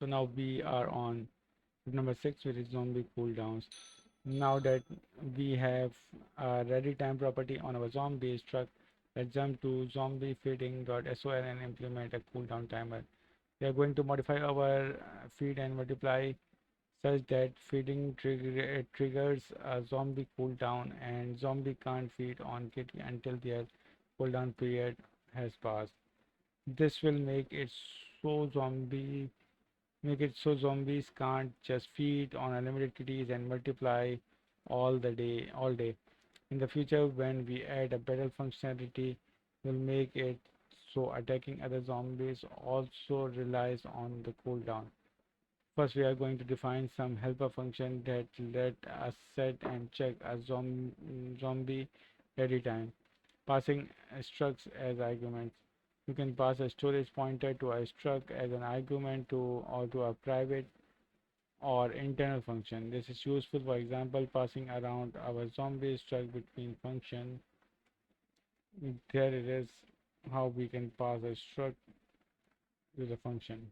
So now we are on number 6, which is zombie cooldowns. Now that we have a ready time property on our zombie struct, let's jump to zombie feeding.sol and implement a cooldown timer. We are going to modify our feed and multiply such that feeding triggers a zombie cooldown and zombie can't feed on kitty until their cooldown period has passed. This will make it so zombies can't just feed on unlimited kitties and multiply all day. In the future, when we add a battle functionality, we'll make it so attacking other zombies also relies on the cooldown. First, we are going to define some helper function that let us set and check a zombie ready time, passing structs as arguments. You can pass a storage pointer to a struct as an argument to a private or internal function. This is useful, for example, passing around our zombie struct between function. There it is how we can pass a struct with a function.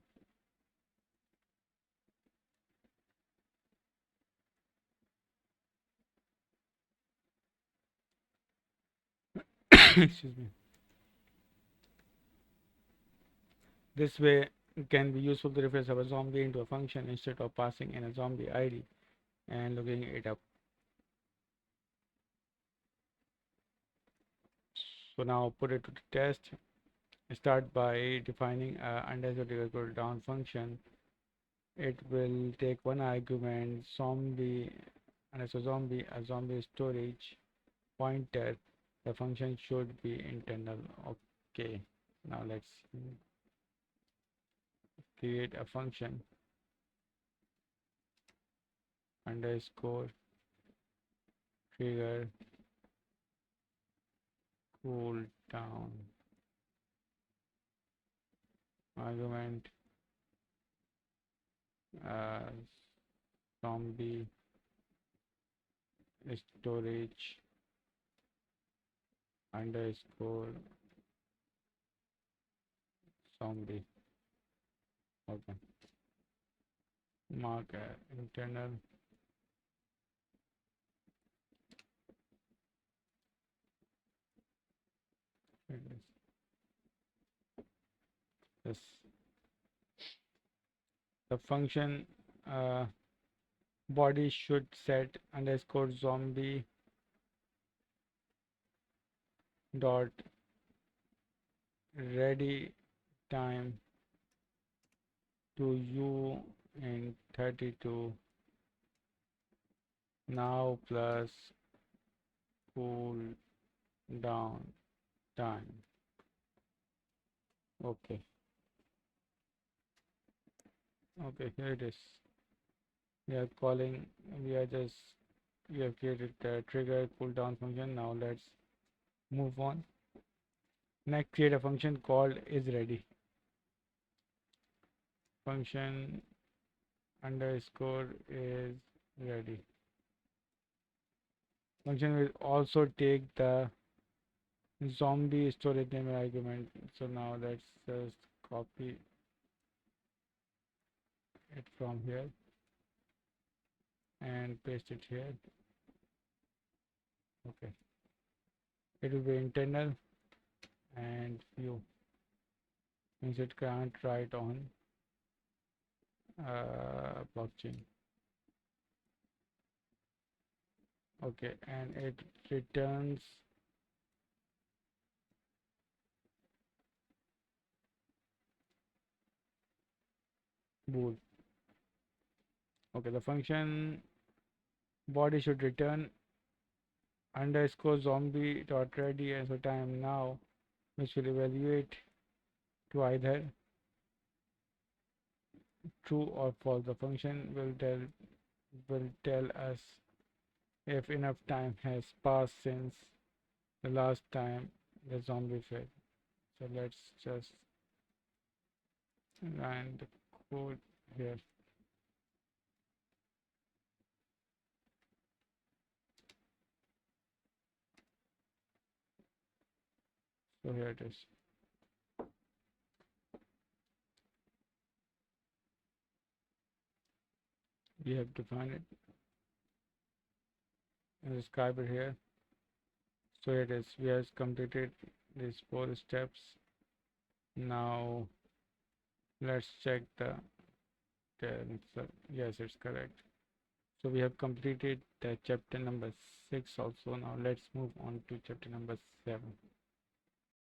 Excuse me. This way can be useful to replace our zombie into a function instead of passing in a zombie ID and looking it up. So now put it to the test. Start by defining a underscore down function. It will take one argument zombie underscore zombie a zombie storage pointer. The function should be internal. Okay. Now let's create a function underscore trigger cool down argument uh, zombie storage underscore zombie. Okay. Mark internal. This the function uh, body should set underscore zombie dot ready time to you in 32 now plus cool down time. Okay. Okay, here it is. We are calling, we are just, we have created the trigger cooldown function. Now let's move on. Next, create a function called isReady. Function underscore is ready. Function will also take the zombie storage name argument. So now let's just copy it from here and paste it here. Okay. It will be internal and view means it can't write on blockchain. Okay, and it returns bool. Okay, the function body should return underscore zombie dot ready as a time now, which will evaluate to either true or false. The function will tell us if enough time has passed since the last time the zombie fed. So let's just run the code here. So here it is. we have to find it and describe it here. So it is, we have completed these 4 steps. Now let's check the answer. Yes, it's correct. So we have completed the chapter number 6 also. Now let's move on to chapter number 7.